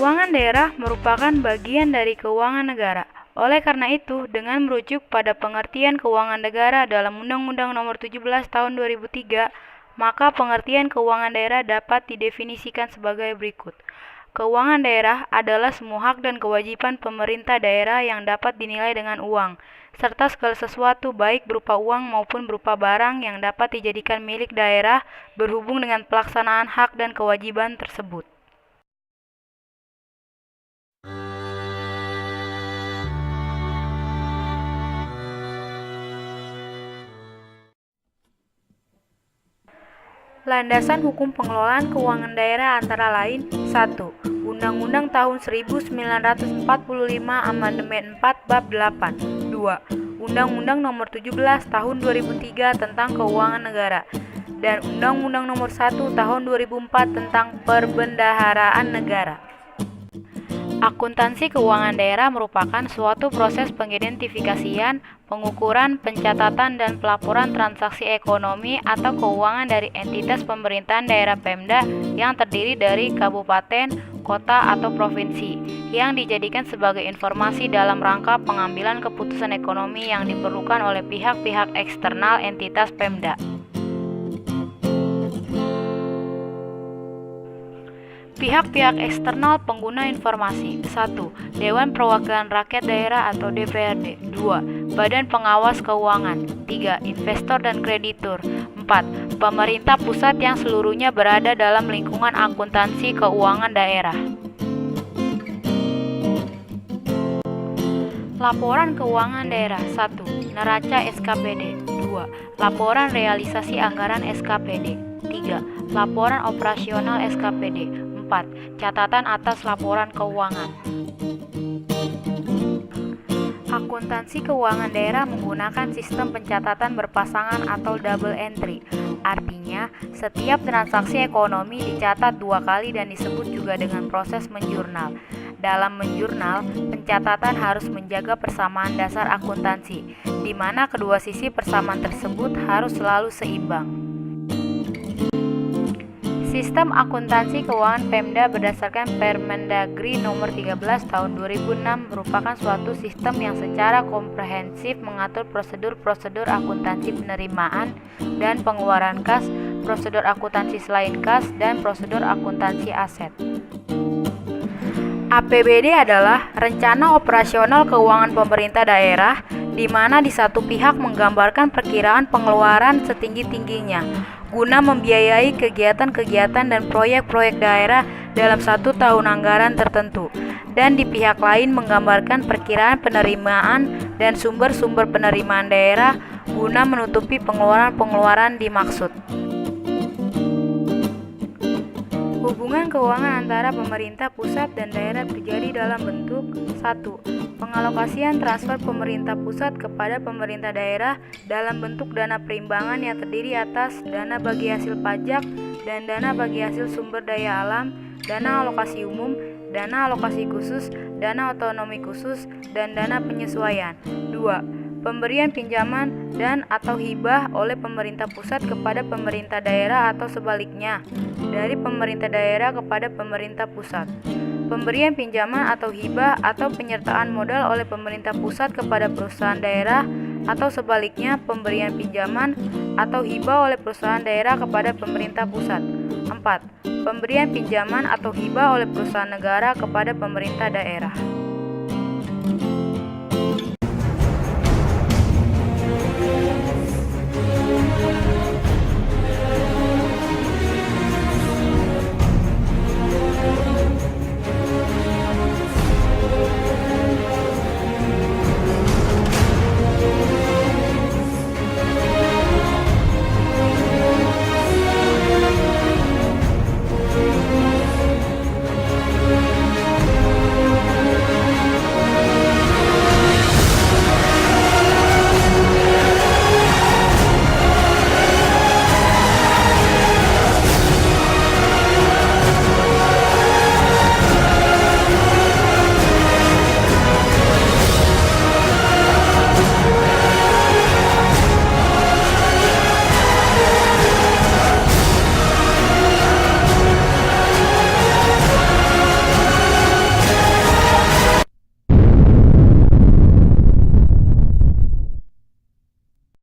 Keuangan daerah merupakan bagian dari keuangan negara. Oleh karena itu, dengan merujuk pada pengertian keuangan negara dalam Undang-Undang Nomor 17 Tahun 2003, maka pengertian keuangan daerah dapat didefinisikan sebagai berikut. Keuangan daerah adalah semua hak dan kewajiban pemerintah daerah yang dapat dinilai dengan uang, serta segala sesuatu baik berupa uang maupun berupa barang yang dapat dijadikan milik daerah berhubung dengan pelaksanaan hak dan kewajiban tersebut. Landasan hukum pengelolaan keuangan daerah antara lain 1. Undang-Undang Tahun 1945 Amandemen 4 Bab 8. 2. Undang-Undang Nomor 17 Tahun 2003 tentang Keuangan Negara dan Undang-Undang Nomor 1 Tahun 2004 tentang Perbendaharaan Negara. Akuntansi keuangan daerah merupakan suatu proses pengidentifikasian, pengukuran, pencatatan, dan pelaporan transaksi ekonomi atau keuangan dari entitas pemerintahan daerah Pemda yang terdiri dari kabupaten, kota, atau provinsi, yang dijadikan sebagai informasi dalam rangka pengambilan keputusan ekonomi yang diperlukan oleh pihak-pihak eksternal entitas Pemda. Pihak-pihak eksternal pengguna informasi 1. Dewan Perwakilan Rakyat Daerah atau DPRD 2. Badan Pengawas Keuangan 3. Investor dan kreditur 4. Pemerintah pusat yang seluruhnya berada dalam lingkungan akuntansi keuangan daerah. Laporan Keuangan Daerah 1. Neraca SKPD 2. Laporan Realisasi Anggaran SKPD 3. Laporan Operasional SKPD 4. Catatan atas laporan keuangan. Akuntansi keuangan daerah menggunakan sistem pencatatan berpasangan atau double entry. Artinya, setiap transaksi ekonomi dicatat 2 kali dan disebut juga dengan proses menjurnal. Dalam menjurnal, pencatatan harus menjaga persamaan dasar akuntansi, di mana kedua sisi persamaan tersebut harus selalu seimbang. Sistem akuntansi keuangan Pemda berdasarkan Permendagri Nomor 13 Tahun 2006 merupakan suatu sistem yang secara komprehensif mengatur prosedur-prosedur akuntansi penerimaan dan pengeluaran kas, prosedur akuntansi selain kas, dan prosedur akuntansi aset. APBD adalah rencana operasional keuangan pemerintah daerah, di mana di satu pihak menggambarkan perkiraan pengeluaran setinggi-tingginya guna membiayai kegiatan-kegiatan dan proyek-proyek daerah dalam 1 tahun anggaran tertentu, dan di pihak lain menggambarkan perkiraan penerimaan dan sumber-sumber penerimaan daerah guna menutupi pengeluaran-pengeluaran dimaksud. Hubungan keuangan antara pemerintah pusat dan daerah terjadi dalam bentuk 1. Pengalokasian transfer pemerintah pusat kepada pemerintah daerah dalam bentuk dana perimbangan yang terdiri atas dana bagi hasil pajak dan dana bagi hasil sumber daya alam, dana alokasi umum, dana alokasi khusus, dana otonomi khusus, dan dana penyesuaian. 2. Pemberian pinjaman dan atau hibah oleh pemerintah pusat kepada pemerintah daerah atau sebaliknya, dari pemerintah daerah kepada pemerintah pusat. Pemberian pinjaman atau hibah atau penyertaan modal oleh pemerintah pusat kepada perusahaan daerah atau sebaliknya pemberian pinjaman atau hibah oleh perusahaan daerah kepada pemerintah pusat. 4. Pemberian pinjaman atau hibah oleh perusahaan negara kepada pemerintah daerah.